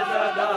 सदा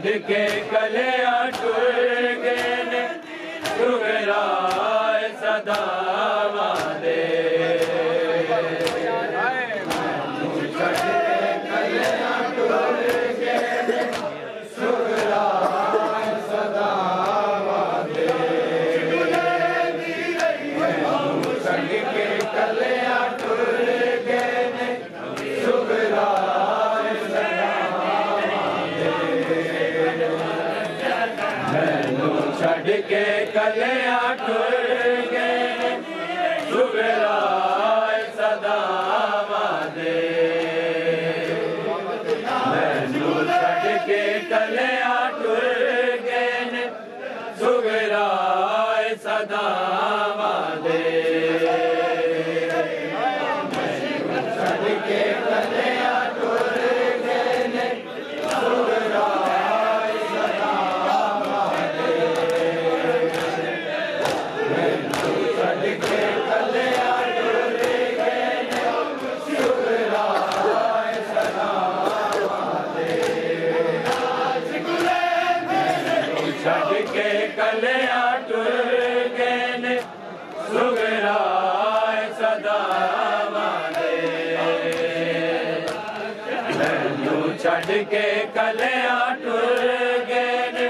छड़ के कलिया टुर गए ने सुगराए सदा वादे छड़ के कलिया टुर गए सुगराए सदा वादे मैनू छड़ के कलिया टुर गए सुगराए सदा वादे मैनू छड़ के कलिया टुर गए सुगराए सदा छड़ के कलिया टुर गए सुगराए सदा वादे मैनू छड़ के कलिया टुर गए सुगराए सदा वादे मैनू छड़ के कलिया टुर गए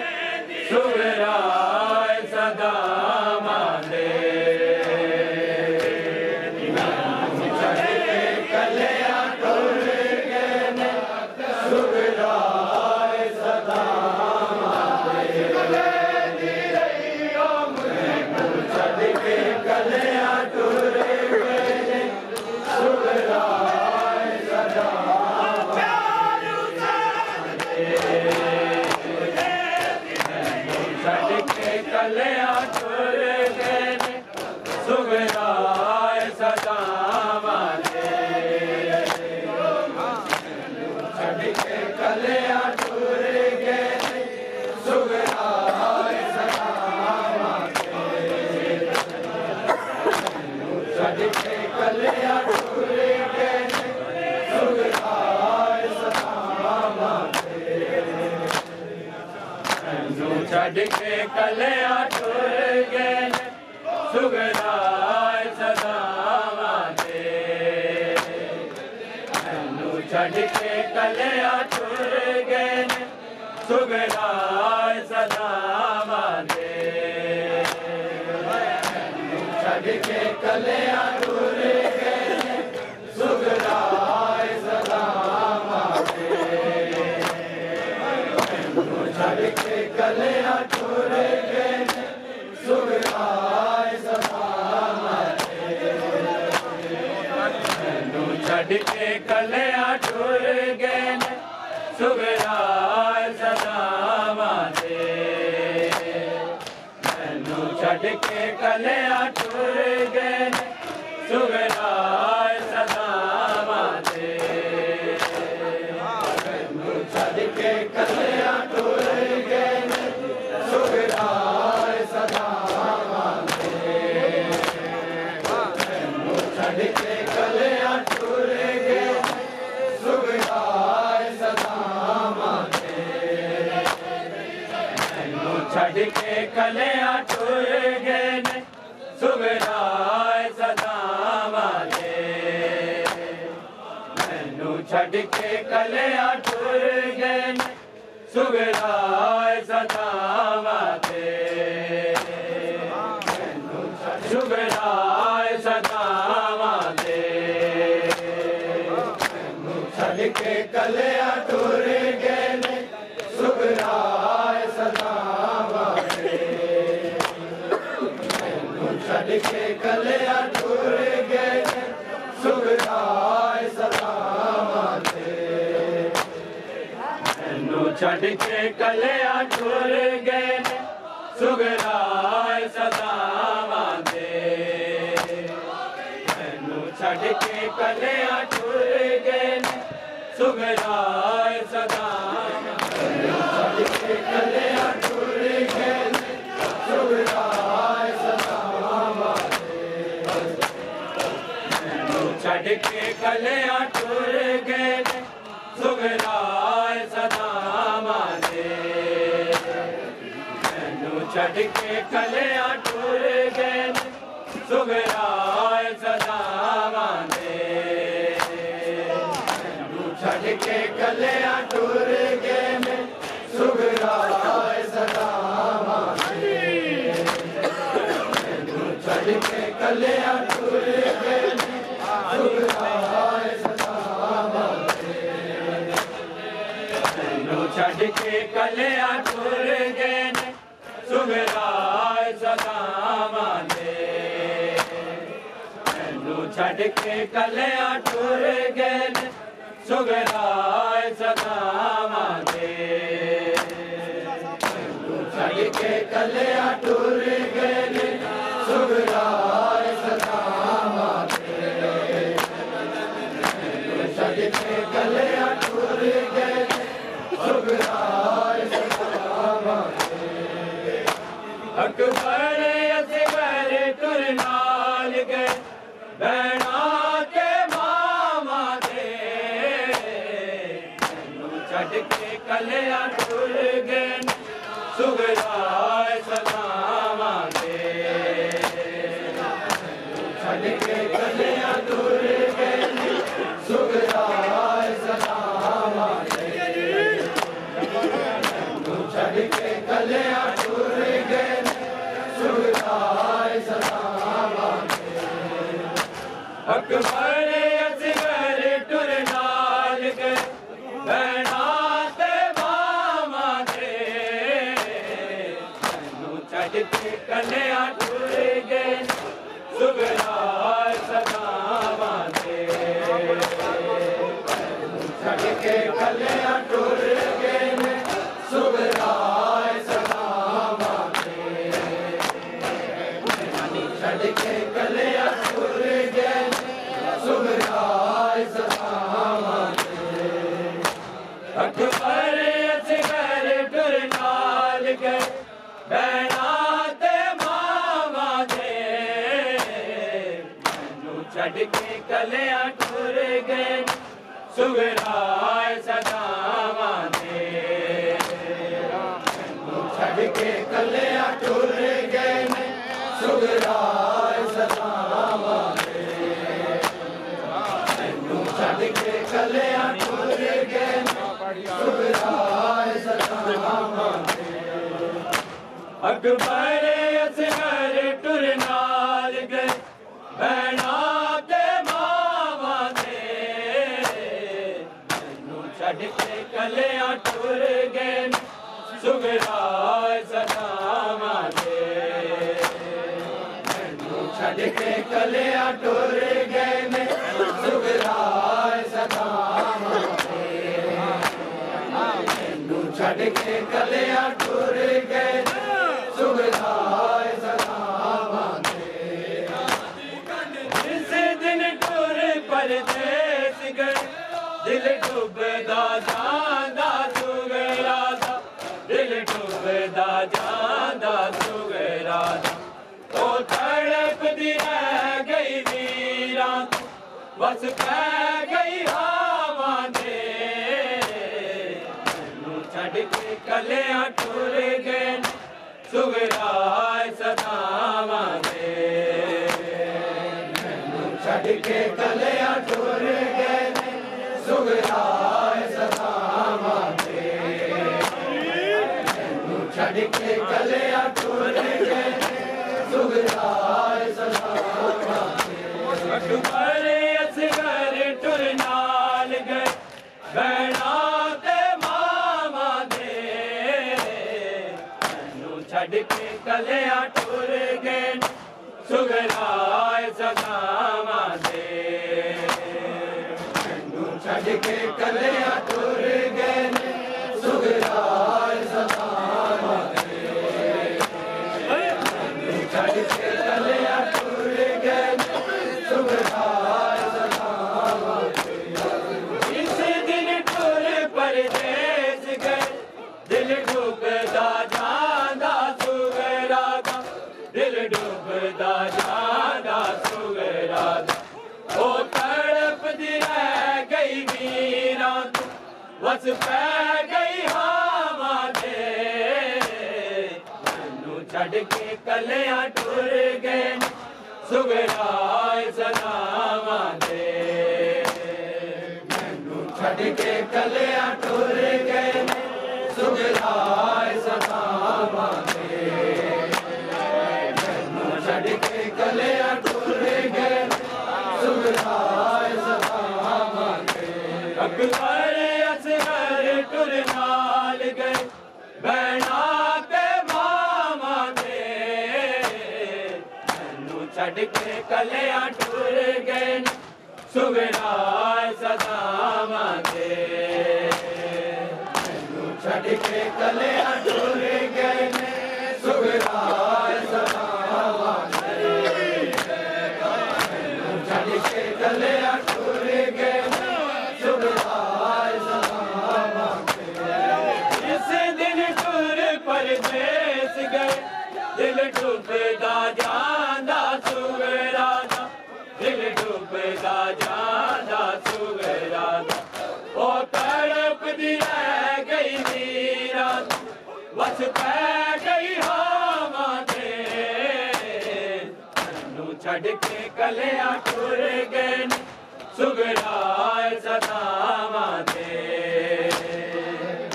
सुगराए सदा कलिया टुर गए सुगराए सदा छड़ के कलिया टुर गए सुगराए सदा वादे छड़ के कलिया टुर गए सुगराए सदा छड़ के कलिया टुर गए सुगराए सदा वादे मैनू छड़ के कलिया टुर गए सुगराए सदा वादे मैनू छड़ के कलिया टुर गए सुगराए सदा वादे छड़ के कलिया टुर गए सुगराए सदा वादे मैनू छड़ के कलिया टुर गए सुगराए सदा वादे मैनू छड़ के कलिया टुर गए सुगराए सदा वादे मैनू छड़ के कलिया टुर गए सुगराए सदा वादे मैनू छड़ के कलिया टुर गए सुगराए सदा वादे मैनू छड़ के कलिया टुर गए सुगराए सदा वादे मैनू छड़ के कलिया टुर गए सुगराए सदा वादे मैनू छड़ के कलिया टुर गए सुगराए सदा वादे मैनू सुगराए सदा वादे मैनू छड़ के कलिया टुर गए सुगराए सदा वादे मैनू छड़ के कलिया टुर गए सुगराए सदा वादे मैनू छड़ के कलिया टुर गए सुगराए सदा वादे मैनू छड़ के कलिया टुर गए सुगराए सदा छड़ के कलिया टुर गए सुगराए सदा छड़ के कलिया टुर गए सुगराए सदा वादे। छड़ के कलिया टुर गए सुगराए सदावां दे छड़ के कलिया टुर गए सुगराए सदावां दे छड़ के कलिया टुर गए सुगराए सदावां दे छड़ के कलिया टुर गए सुगराए सदावां दे छड़ के कलिया टुर गए सुगराए सदावां दे छड़ के कलिया टुर गए सुगराए सदावां दे छड़ के कलिया टुर गए सुगराए सदावां दे अकबर असगर टुर नाल गए भैणा के मामा दे छड़ के कलिया टुर गए सुगराए सदावां दे छड़ के कलिया टुर गए सुगराए सदावां दे छड़ के कलिया टुर गए सुगराए सदावां दे अकबर असगर टुर नाल गए भैणा ते मामा दे छड़ के कलिया टुर गए सुगराए सदावां दे छड़ के कलिया टुर गए सुगराए सदावां दे छड़ के कलिया टुर गए सुगराए सदावां दे अकबर असगर टुर नाल गए भैणा ते मामा दे छड़ के कलिया टुर गए सुगराए सदावां दे छड़ के कलिया टुर गए सुगराए सदावां दे छड़ के कलिया टुर गए सुगराए सदावां दे अकबर असगर टुर नाल गए भैणा ते मामा दे छड़ के कलिया टुर गए सुगराए सदावां दे छड़ के कलिया टुर गए सुगराए सदावां दे छड़ के कलिया टुर गए सुगराए सदावां दे जिस दिन टुर परदेस गए दिल डुबदा जांदा सुगरा दा दिल डुबदा जांदा सुगरा दा ओ तड़पदी रह गई वीरां बस पै गई हवां दे छड़ के कलिया टुर गए सुगराए सदावां दे छड़ के कलिया टुर गए सुगराए सदावां दे छड़ के कलिया टुर गए सुगराए सदावां दे अकबर असगर टुर नाल गए भैणा ते मामा दे छड़ के कलिया टुर गए सुगराए सदावां दे छड़ के कलिया टुर गए सुगराए सदावां दे छड़ के कलिया टुर गए सुगराए सदावां दे इस दिन टुर परदेस गए दिल डूबदा जांदा सुगरा दा दिल डूबदा जांदा सुगरा दा ओ तड़पदी रह गई वीरां बस पै गई हवा दे के कलियां टुर गए सुगराए सदावां दे मैनू छड़ के कलियां टुर गए सुगराए सदावां दे मैनू छड़ के कलियां टुर गए सुगराए सदावां दे अकबर असगर टुर नाल गए बैना ते मामा दे मैनू छड़ के कलियां टुर गए सुगराए सदावां दे मैनू छड़ के कलियां टुर गए सुगराए सदावां दे मैनू छड़ के कलियां टुर गए सुगराए सदावां दे इस दिन टुर परदेस गए दिल डूबदा जांदा सुगरा दा दिल डूबदा जांदा सुगरा दा ओ तड़पदी रह गई मीरा बस पै गई हवा दे मैनू छड़ के कलियां टुर गए सुगराए सदावां दे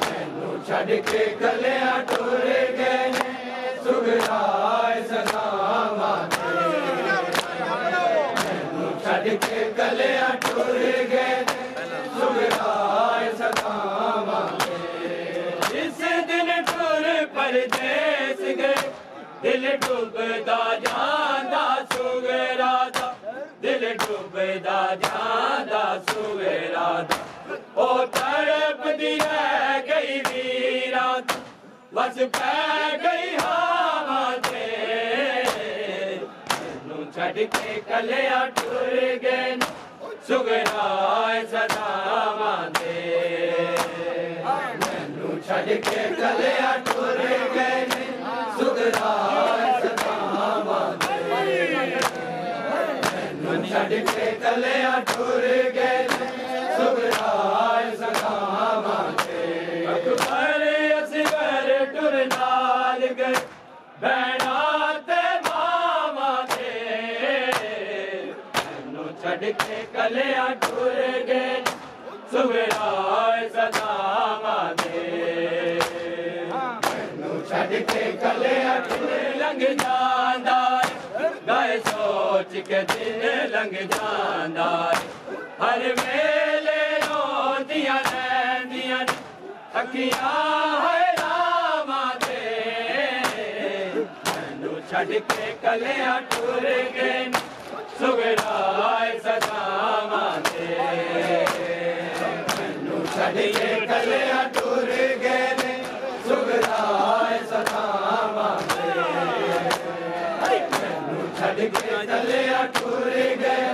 मैनू छड़ के कलियां टुर गए सुगराए सदावां दे मैनू छड़ के कलियां टुर गए सुगराए सदावां दे इस दिन टुर परदेस गए दिल डूबदा जांदा सुगरा दा दिल डूबदा जांदा सुगरा दा ओ तड़पदी रह गई वीरा बस पै गई हवा दे मैनू छड़ के कलियां टुर गए सुगराए सदावां दे मैनू छड़ के कलियां टुर गए सुगराए सदावां दे मैनू छड़ के कलियां टुर गए सुगराए सदावां दे अकबर असगर टुर नाल गए बैना ते मामा दे मैनू छड़ के कलियां टुर गए सुगराए सदावां दे मैनू छड़ के कलियां टुर लंघ जांदा गए सोच के दिन लंघ जांदा हर वेले रोंदियां रहिंदियां अखियां हैरावां दे मैनू छड़ के कलियां टुर गए सुगराए सदावां दे मैनू छड़ के कलियां टुर गए सुगराए सदावां दे मैनू छड़ के कलियां टुर गए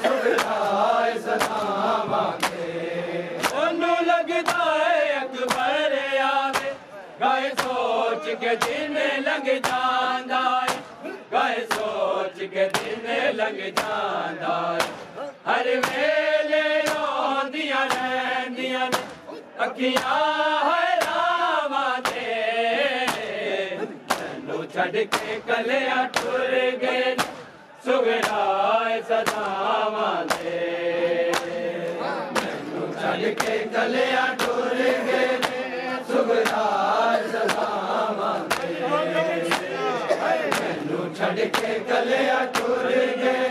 सुगराए सदावां दे ओनू लगदा है अकबर आवे गाए सोच के दिन लंघ जांदा गाए सोच के दिन लंघ जांदा हर वेले रोंदियां रहिंदियां अखियां हैरावां दे मैनू छड़ के कलियां टुर गए सुगराए सदावां दे मैनू छड़ के कलियां टुर गए सुगराए सदावां दे मैनू छड़ के कलियां टुर गए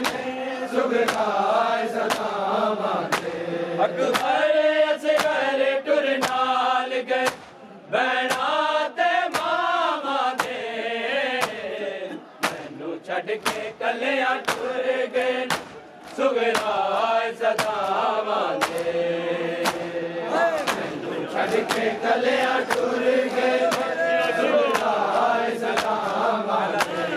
सुगराए सदावां दे अकबर असगर टुर नाल गए बैना ते मामा दे मैनू छड़ के कलियां टुर गए सुगराए सदावां दे मैनू छड़ के कलियां टुर गए सुगराए सदावां दे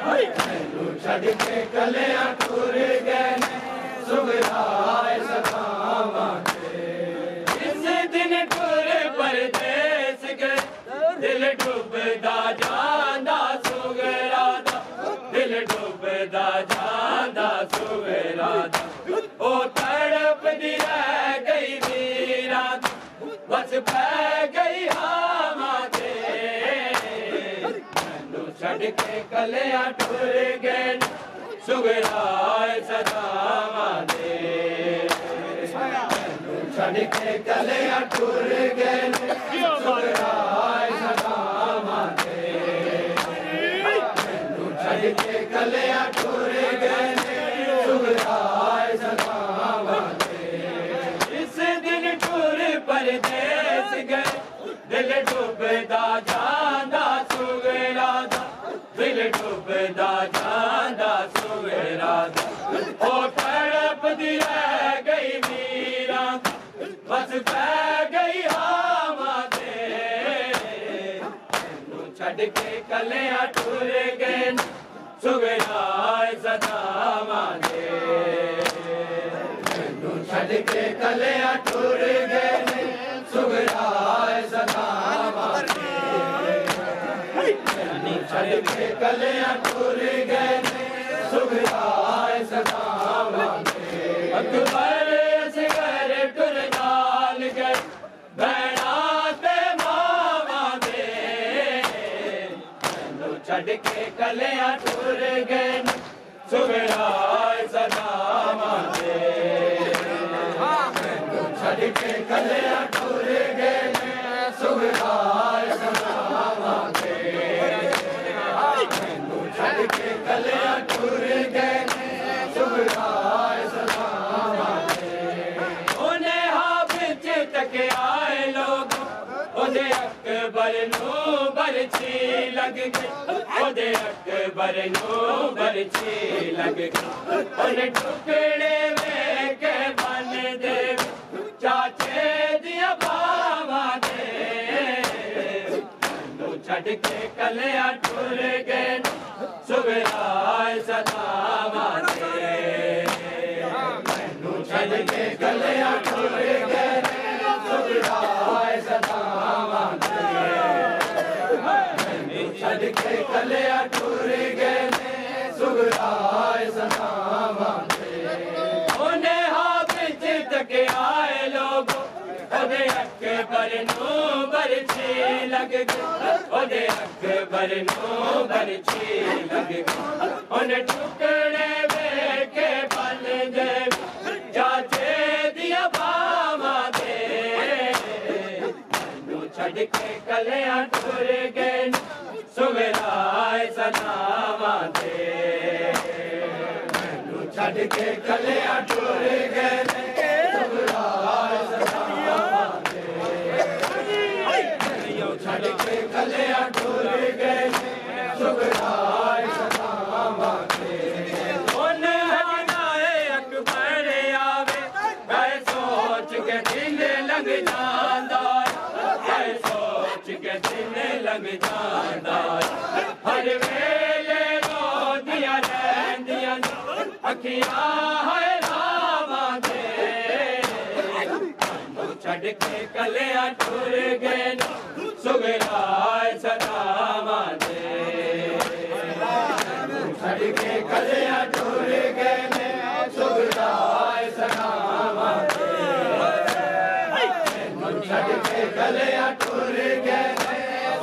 मैनू छड़ के कलियां टुर गए सुगराए सदावां दे इस दिन टुर परदेस गए दिल डूबदा जांदा सुगरा दा दिल डूबदा जांदा सुगरा दा ओ तड़पदी रह गई वीरा बस पै गई हवा दे टुर गए सुगराए सदावां दे छड़ के कलियां टुर गए सुगराए सदावां दे छड़ के कलियां टुर गए सुगराए सदावां दे इस दिन टुर परदेस गए दिल डुबदा जांदा सुगरा दा दिल डुबदा जांदा सुगरा दा ओ तड़पदी रह गई वीरा बस पै गई हावां दे छड़ के कलियां टुर गए सुगराए सदावां दे छड़ के कलियां टुर गए सुगराए सदावां दे छड़ के कलियां टुर गए सुगराए सदावां दे अकबर असगर टुर नाल गए भैणा ते मावां दे छड़ के कलियां टुर गए सुगराए सदावां दे छड़ के कलियां टुर गए सुगराए सदावां दे छड़ के कलियां टुर गए सुगराए सदावां दे उन्हें हाँ बिच तके आए लोग ओदे अकबर नू बरछी लग गई ओदे अकबर नू बरछी लग गई उन्हें टुकड़े में के बन दे चाचे दिया बावां दे छड़ के कलियां टुर गए सुगराए सदावां दे छड़ के कलियां टुर गए सुगराए सदावां दे छड़ के कलियां टुर गए सुगराए सदावां दे उन्हें हाँ बिच तके आए लोग ओदे अकबर नू बरछी लग गई ओदे अकबर नू बरछी लग गई उन्हें टुकड़े वेखे बन दे चाचे दिया बावां दे छड़ के कलियां टुर गए सुगराए सदावां दे छड़ के कलियां टुर गए सुगराए सदावां दे छड़ के कलियां टुर गए सुगराए सदावां दे उन्हें हनाए अकबर आवे गए सोच के दिन लग जांदा गए सोच के दिन लग जांदा हर वेले रोदियां रहंदियां अखियां है रावां दे छड़ के कलियां टुर गए सुगराए सदावां दे छड़ के कलियां टुर गए सुगराए सदावां दे छड़ के कलियां टुर गए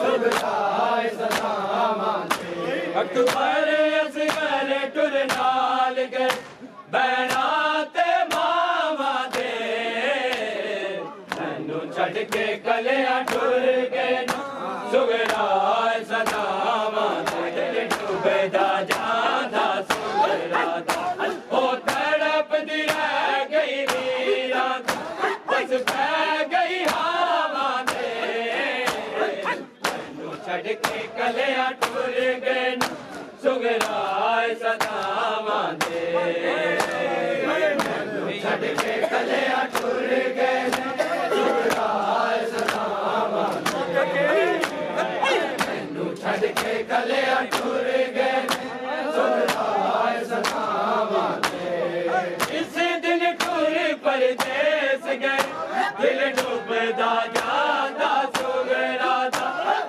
सुगराए सदावां दे अकबर असगर टुर नाल गए भैणा ते मावां दे छड़ के कलियां टुर गए सुगराए सदावां दे डुबदा जांदा सुगरा दा ओ तड़पदी रह गई वीरा बस पै गई हावां दे छड़ के कलियां टुर गए सुगराए सदावां दे छड़ के कलियां टुर गए सुगराए सदावां दे छड़ के कलियां टुर गए सुगराए सदावां दे इस दिन टुर परदेस गए दिल डुबदा जांदा सुगरा दा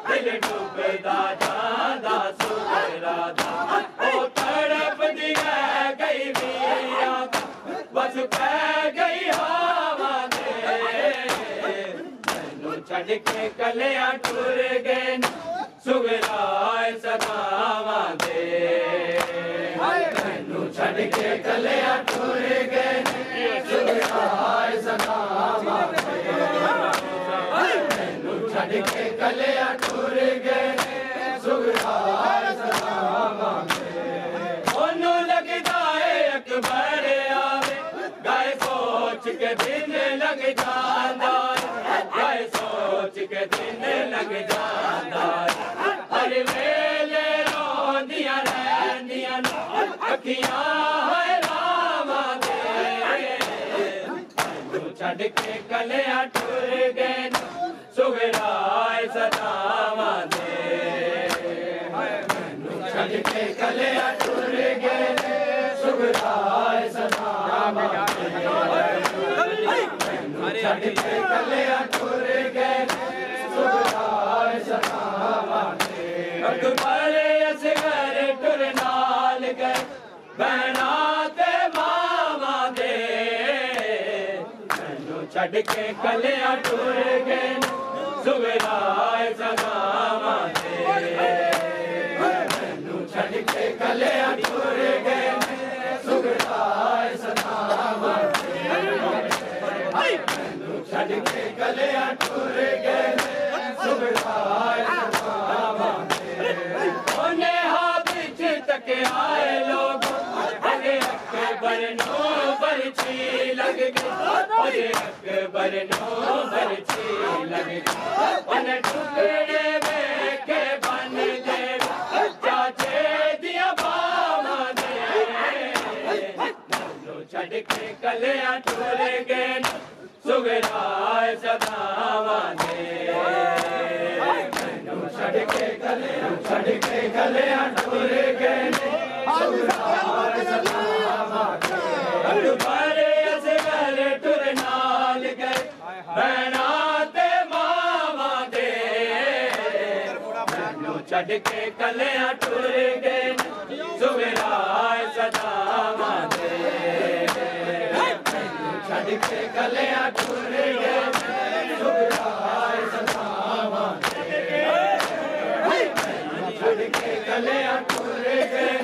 दिल डुबदा जांदा सुगरा दा ओ तड़पदी रह गई वीरा बस पै गई हावां दे छड़ के कलियां टुर गए सुगराए सदावां दे मैनू छड़ के कलिया टुर गए सुगराए सदावां दे मैनू छड़ के कलिया टुर गए सुगराए सदावां दे ओनू लगदा है अकबर आवे गाए सोच के दिन लग जांदा गाए सोच के दिन लग जांदा हर वेले रोंदियां रहंदियां अखियां है रावां दे मैनू छड़ के कलिया टुर गए सुगराए सदावां दे मैनू छड़ के कलिया टुर गए सुगराए सदावां दे मैनू छड़ के कलिया टुर गए सुगराए सदावां दे अकबर असगर टुर नाल गए बहना ते मामा दे मैनू छड़ के कलिया टुर गए सुगराए सदावां दे मैनू छड़ के कलिया टुर गए सुगराए सदावां दे मैनू छड़ के कलिया टुर गए सुगराए सदावां दे ओने हाथ तक आए लोग अरे अकबर नो बरछी लग गई अरे अकबर नो बरछी लग गई ओने टुकड़े के बन दे चाचे दिया बावां दे मैनू छड़ के कलिया टुर गए सुगराए सदावां दे मैनू छड़ के कलिया टुर गए सुगराए सदावां दे अकबर असगर टुर नाल गए बहना ते मामा दे मैनू छड़ के कलिया टुर गए सुगराए सदावां दे मैनू छड़ के कलिया टुर गए सुगराए सदावां दे मैनू छड़ के कलिया टुर गए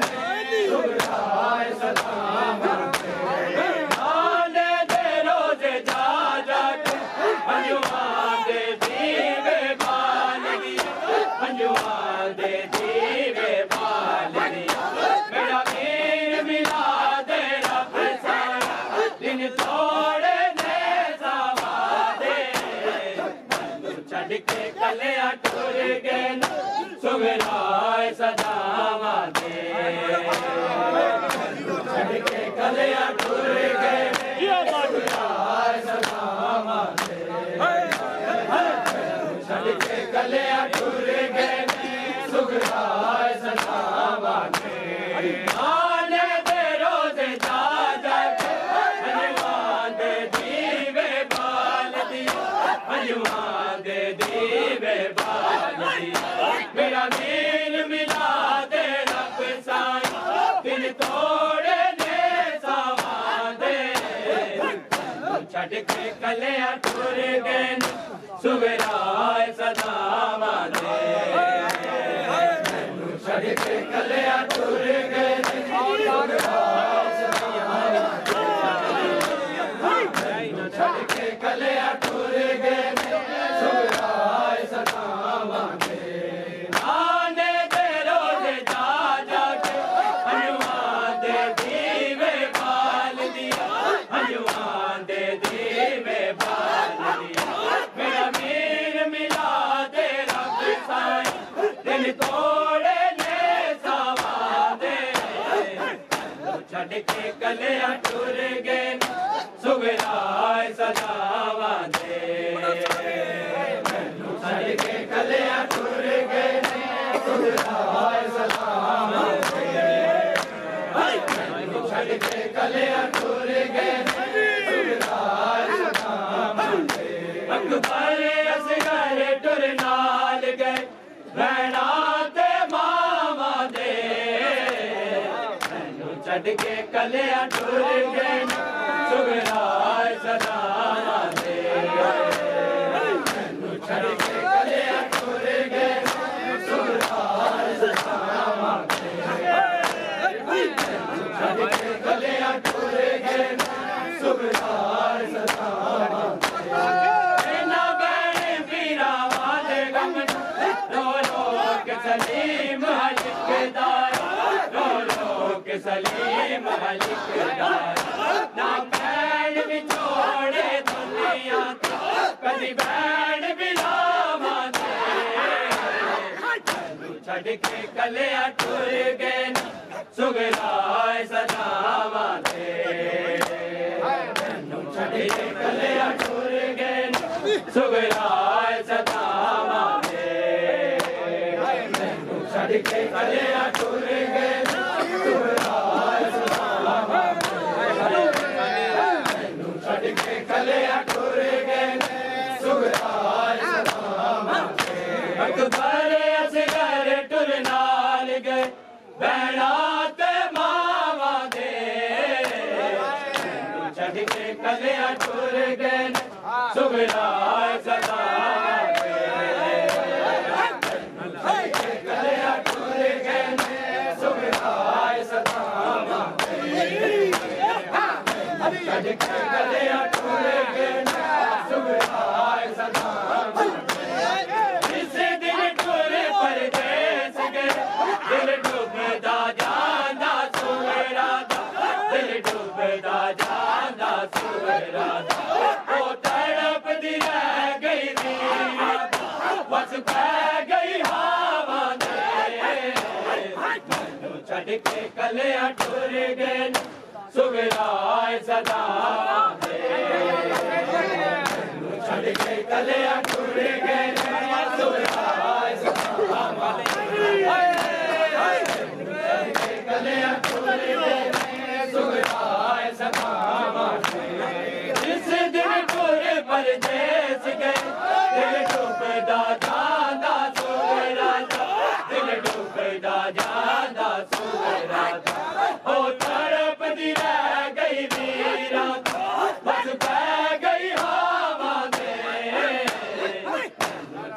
सुगराए सदावां दे आने दे रोजे जा के अंजुआं दे दीवे बाल दिया अंजुआं दे दीवे बाल दिया मेरा वीर मिला दे रब साया दिन तोड़े ने सावा दे मैनू छड़ के कलिया टुर गए सुगराए सदावां दे मैनू छड़ के कलिया टुर गए सुगराए सदावां दे मैनू छड़ के कलिया टुर गए सुगराए सदावां दे आने दे रोजे जा के अंजुआं दे दीवे बाल दिया अंजुआं दे दीवे बाल दिया मेरा वीर मिला दे रब साई दिल तोड़े ने सावां दे मैनू छड़ के कलिया टुर गए सुगराए सदावां दे मैनू छड़ के कलिया टुर गए सुगराए सदावां दे मैनू छड़ के कलिया टुर गए सुगराए सदावां दे आने दे रोजे जा के अंजुआं दे दीवे बाल दिया अंजुआं दे दीवे बाल दिया मेरा वीर मिला दे रब साई दिल तोड़े ने सावां दे मैनू छड़ के कलिया टुर गए सुगराए सदावां दे मैनू छड़ के कलिया टुर गए सुगराए सदावां दे मैनू छड़ के कलिया टुर गए सुगराए सदावां दे अकबर असगर टुर नाल गए बहना ते मामा दे मैनू छड़ के कलिया टुर गए सुगराए सदावां दे मैनू छड़ के कलिया टुर गए सलीम हलिकदार रो रो के सलीम हलिकदार ना बैण भी छोड़े दुनिया कदी बैण भी लावा दे छड़ के कलिया टुर गए सुगराए सदावा दे छड़ के कलिया टुर गए सुगराए सदावा दे छड़ के कलिया टुर गए सुगराए सदावा छड़ के कलिया टुर गए सुगराए सदावा अकबर असगर टुर नाल गए बैणा ते मावा दे छड़ के कलिया टुर गए सुगराए सदावा दे छड़ के कलिया टुर गए सुगराए सदावा दे छड़ के कलिया टुर गए सुगराए सदावा इस दिन टुर परदेस गए दिल डूबदा जांदा सुगरा दिल डूबदा जांदा सुगरा ओ तड़पदी रह गई वीरा बस बह गई हवा दे छड़ के कलिया टुर गए सुगराए सदावा दे छड़ के कलिया टुर गए सुगराए सदावा दे कलिया टुर गए सुगराए सदावा इस दिन टुर परदेस गए दिल डूबदा जांदा सुगरा दिल डूबदा जांदा सुगरा ओ तड़पदी रह गई वीरा बस बह गई हवा दे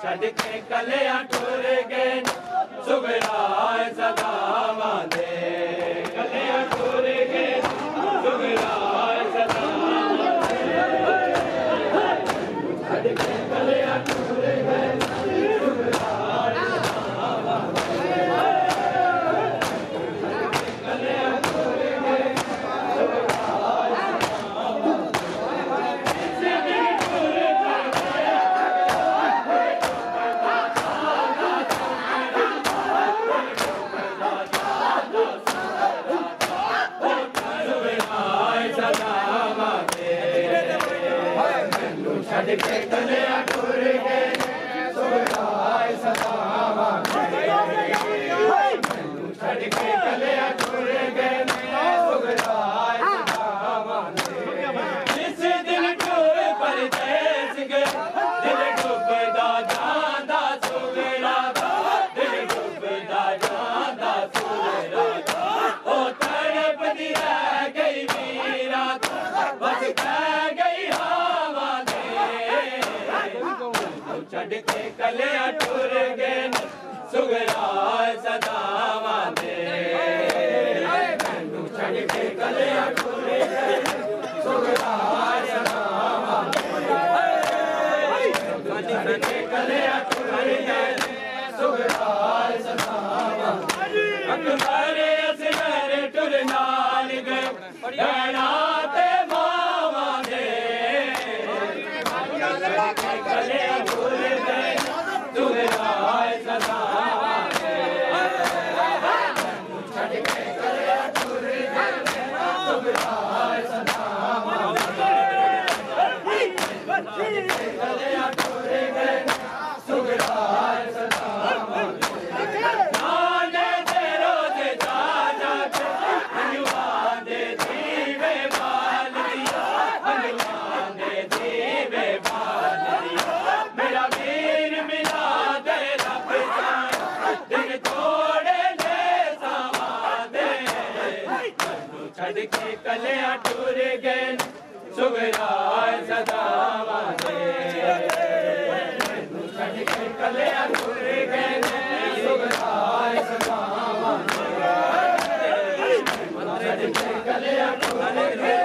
छड़ के कलिया टुर गए सुगराए सदावा दे कलिया टुर गए सुगराए सदावा छड़ के कलिया टुर गए सुगराए सदावा कलिया टुर गए सुगराए छड़ के कलिया टुर गए सुगराए सदावा छड़ के कलिया टुर गए सुगराए सदावा जिस दिन टुर परदेस गए दिल डूबदा जांदा सुगरा दिल डूबदा जांदा सुगरा ओ तड़पदी रह गई वीरा बस बह गई हवा दे छड़ के कलिया टुर गए सुगराए सदावा दे छड़ के कलिया टुर गए सुगराए सदावा छड़ के कलिया टुर गए सुगराए सदावा अकबर असगर टुर नाल गए बैणा ते मावा दे छड़ के कलिया टुर गए सुगराए सदावा दे छड़ के कलिया टुर गए सुगराए सदावा कलिया टुर गए सुगराए सदावा नाने दे रोज जा जाके हनुमान दे दीवे बाल दिया हनुमान दे दीवे बाल दिया मेरा वीर मिला दे रब जान दिल तोड़े ले सावा दे छड़ के कलिया टुर गए सुगराए सदावा दे छड़ के कलिया टुर गए सुगराए सदावा छड़ के कलिया टुर गए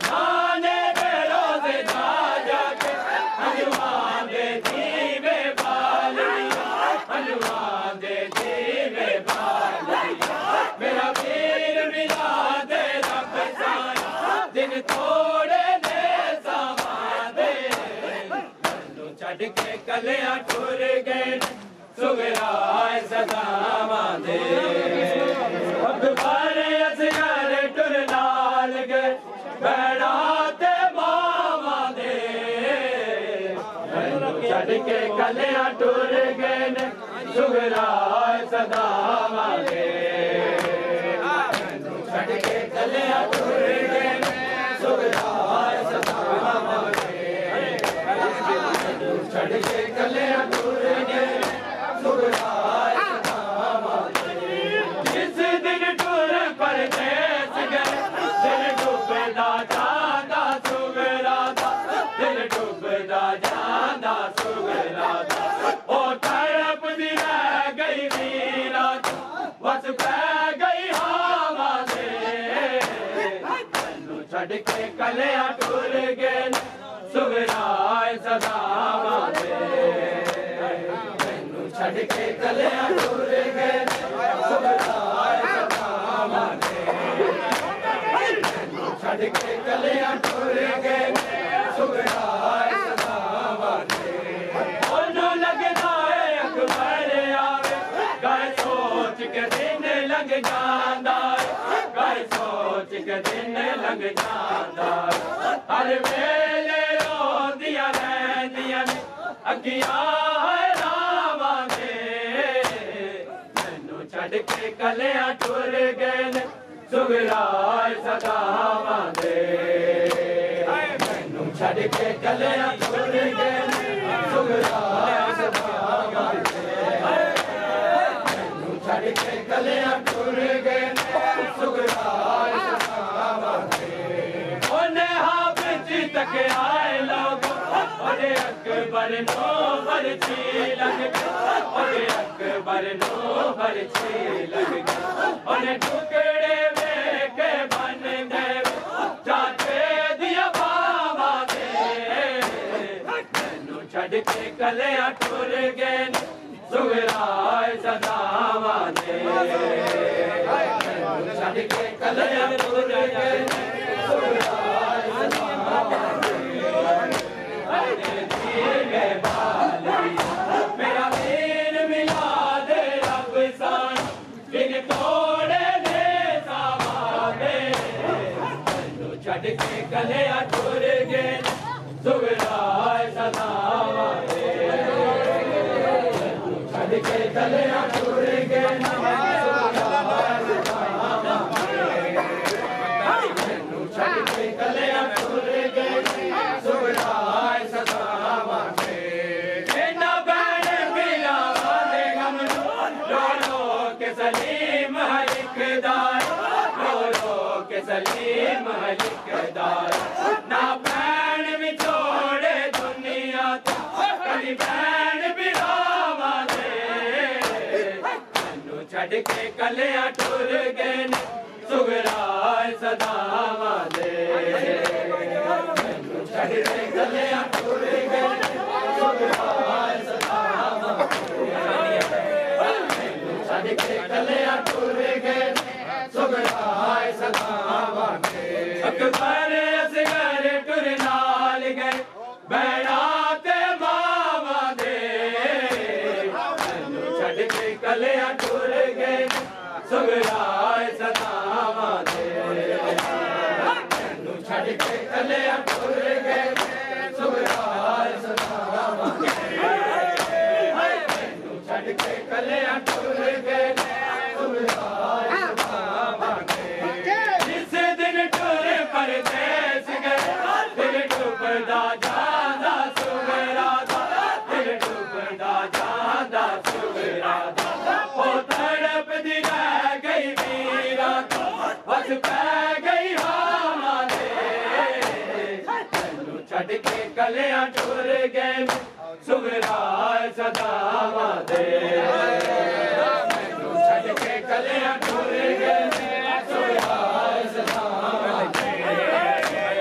नाने के रोज़ जा जाके हनुमान दे दीवे गए बैड़ा ते मावा दे छड़ के कलियां टुर गए ने सुगराए सदावा दे छड़ के कलियां टुर गए ने सुगराए सदावा दे छड़ के कलियां टुर गए सुगराए सदावा दे जिस दिन टुर परदेस गए दिल डूबदा जांदा सुगरा दा दिल डूबदा जांदा सुगरा दा ओ तड़पदी रह गई वीरा बस पै गई हवा दे मैनू छड़ के कलियां टुर गए सुगराए सदावा दे मैनू छड़ के कलियां टुर गए सुगराए सदावा दे मैनू छड़ के कलियां टुर गए सुगराए सदावा दे ओनू लगदा है अकबर आवे गए सोच के दिन लग जांदा गए सोच के दिन लग जांदा हर वेले रोंदियां रहंदियां ने अखियां हैरावां दे मैनू छड़ के कलियां टुर गए ने सुगराए सदावां दे मैनू छड़ के कलियां टुर गए ने सुगराए सदावां दे मैनू छड़ के कलियां टुर गए ने सुगराए सदावां दे ओने हां बिच तक आए लोग ओरे अकबर नो बरछी लग ओरे अकबर नो बरछी लग ओने टुकड़े के बन गए चाचे दिया बाबा दे मैनू छड़ के कलियां टुर गए सुगराए सदावा दे मैनू छड़ के कलियां टुर गए सुगराए सदावा दे मेरा दीन मिला दे रब सान दिन तोड़े दे सावा दे मैनू छड़ के कलियां टुर गए सुगराए सदावा दे मैनू छड़ के कलियां टुर गए सुगराए सदावा दे मैनू छड़ के कलियां टुर गए सुगराए सदावा दे इन्ना बैण बिलावा दे गम रो रो के सलीम हलिकदार रो रो के सलीम हलिकदार ना बैण भी छोड़े दुनिया तो कभी बैण बिलावा दे मैनू छड़ के कलियां टुर गए सुगराए सदावा दे मैनू छड़ के कलियां टुर गए सुगराए सदावा दे मैनू छड़ के कलियां टुर गए सुगराए सदावा दे अकबर असगर टुर नाल गए बैड़ा ते मावा दे मैनू छड़ के कलियां टुर गए सुगराए सदावा दे मैनू छड़ के कलियां टुर गए सुगराए सदावा दे मैनू छड़ के कलियां टुर गए सुगराए सदावा दे जिस दिन टुर परदेस गए दिल डूबदा जांदा सुगरा दा दिल डूबदा जांदा सुगरा दा ओ तड़पदी रह गई वीरा बस पै गई हवा दे मैनू छड़ के कलियां टुर गए सुगराए सदावा दे मैनू छड़ के कलियां टुर गए सुगराए सदावा दे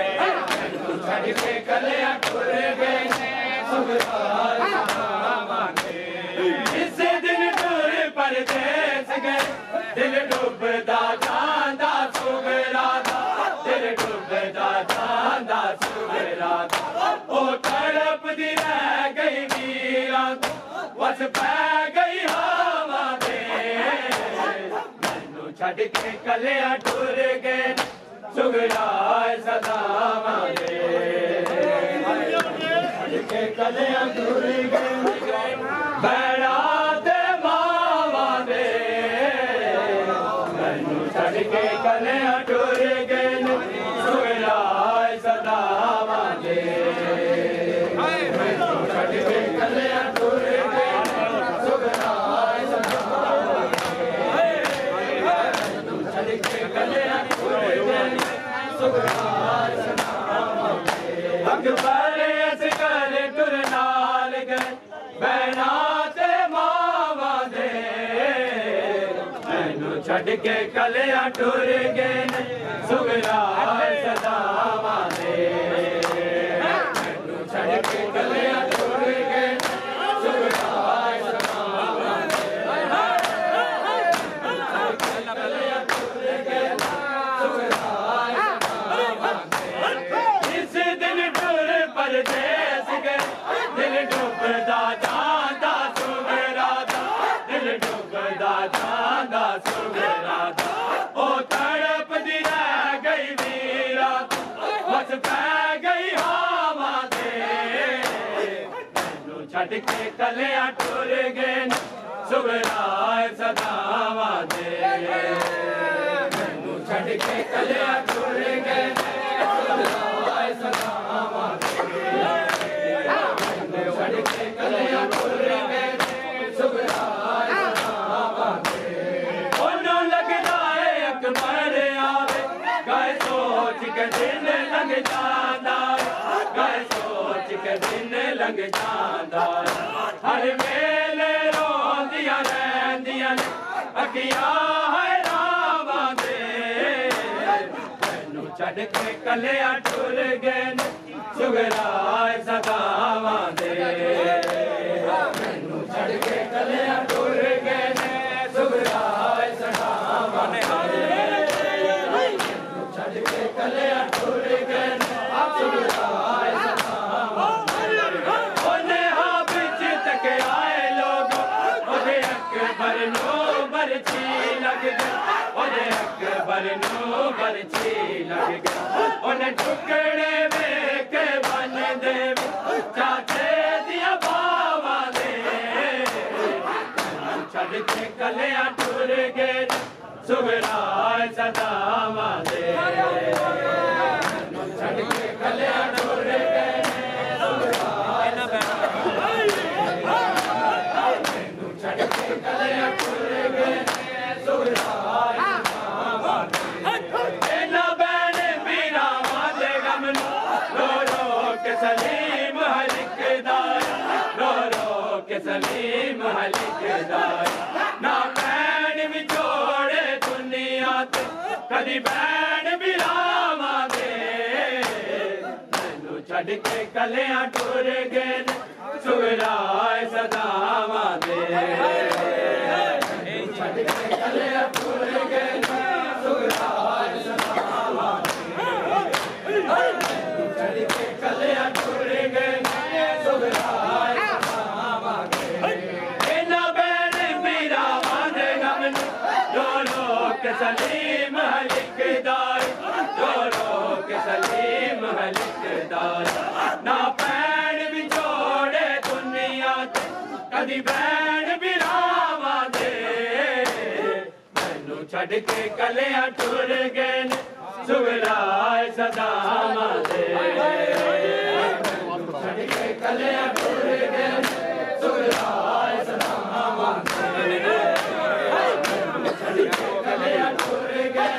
मैनू छड़ के कलियां टुर गए सुगराए सदावा दे जिस दिन टुर परदेस गए दिल डूबदा जांदा सुगरा दा दिल डूबदा जांदा सुगरा दा ओ तड़पदी रह गई वीरा बस पै गई हवा दे मैनू छड़ के कलियां टुर गए सुगराए सदावांदे के कलियां टुर गए बैणा ते मावां दे मैनू छड़ के कलियां टुर गए सुगराए सदावांदे मैनू छड़ के कलियां टुर गए सुगराए सदावांदे मैनू छड़ के कलियां टुर गए सुगराए सदावांदे अकबर असगर टुर नाल गए बैणा ते मावां दे मैनू छड़ के कलियां टुर गए सुगराए सदावां दे मैनू छड़ के कलियां टुर गए सुगराए सदावां दे कलियां टुर गए सुगराए सदावां दे इस दिन टुर परदेस गए दिल डुबदा जांदा सुगरा दा दिल डुबदा जांदा सुगरा दा ओ तड़पदी रह गई वीरा बस पै गई हवा दे मैनू छड़ के कलियां टुर गए सुगराए सदावां दे मैनू छड़ के कलियां टुर गए सुगराए सदावां दे मैनू छड़ के कलियां टुर गए सुगराए सदावां दे ओनू लगदा है अकबर आवे गए सोच के दिन लंघ जांदा गए सोच के दिन लंघ जांदा हर वेले रोंदियां रहिंदियां ने अखियां हैरावां दे मैनू छड़ के कलियां टुर गए सुगराए सदावां दे मैनू छड़ के कलियां टुर गए सुगराए सदावां दे मैनू छड़ के कलियां टुर गए सुगराए सदावां दे ओने हां बिच तक आए लोग ओदे अकबर नू बरछी लग गई ओदे अकबर नू बरछी लग गई ओने टुकड़े वेख बन दे चाचे दिया बावां दे छड़ के कलियां टुर गए सुगराए सदावां दे छड़ के कलियां टुर गए सुगराए सदावां दे छड़ के कलियां टुर गए सुगराए सदावां दे एना बैण बीरावां दे गम रो रो के सलीम हलिकदार रो रो के सलीम हलिकदार ना बैण विछोड़े दुनिया ते कदी बैण बिरावां दे मैनू छड़ के कलियां टुर गए सुगराए सदावां दे मैनू छड़ के कलियां टुर गए सुगराए सदावां दे मैनू छड़ के कलियां टुर गए सुगराए सदावां दे एना बैण बीरावां दे गम रो रो के सलीम हलिकदार रो रो के सलीम हलिकदार ना बैण विछोड़े दुनिया ते कदी बैण बिरावां दे मैनू छड़ के कलियां टुर गए सुगराए सदावां दे मैनू छड़ के कलियां टुर गए सुगराए सदावां दे मैनू छड़ के कलियां टुर गए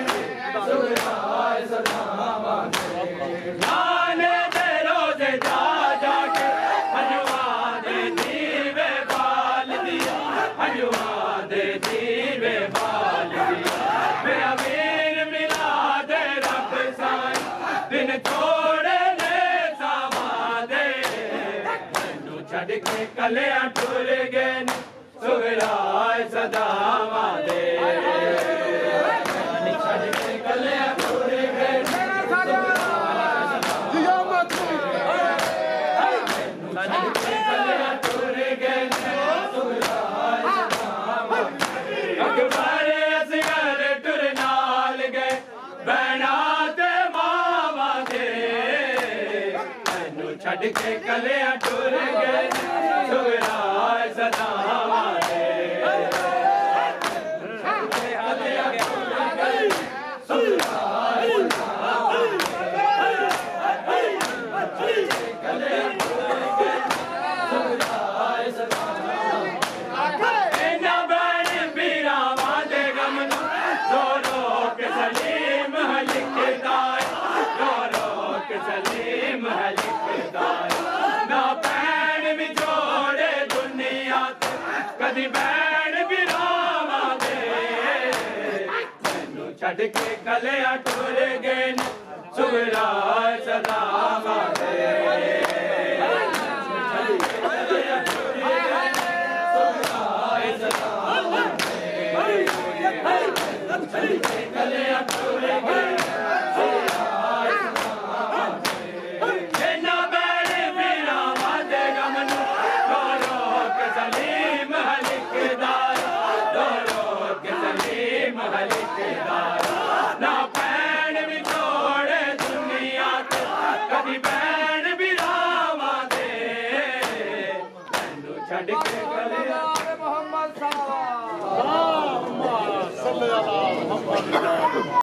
सुगराए सदावां दे नाने दे रोज़े जा जा के हजूआं दे दीवे बाल दिया हजूआं दे दीवे बाल दिया मैं अमीर मिला दे रब साईं दिन छोड़े ने सावां दे मैनू छड़ के कलियां टुर गए सुगराए सदावां दे मैनू छड़ के कलियां टुर गए अकबर असगर टुर नाल गए बैणा ते छड़ के कलियां टुर गए सुगराए सदावां दे कदी बैण बिरावा दे मैनू छड़ के कलियां टुर गए सुगराए सदावां दे कलियां टुर गए ना पैण विछोड़े दुनिया कदी बैण बिरावा दे मैनू छड़ के कलियां मोहम्मद सल्लल्लाहु अलैहि वसल्लम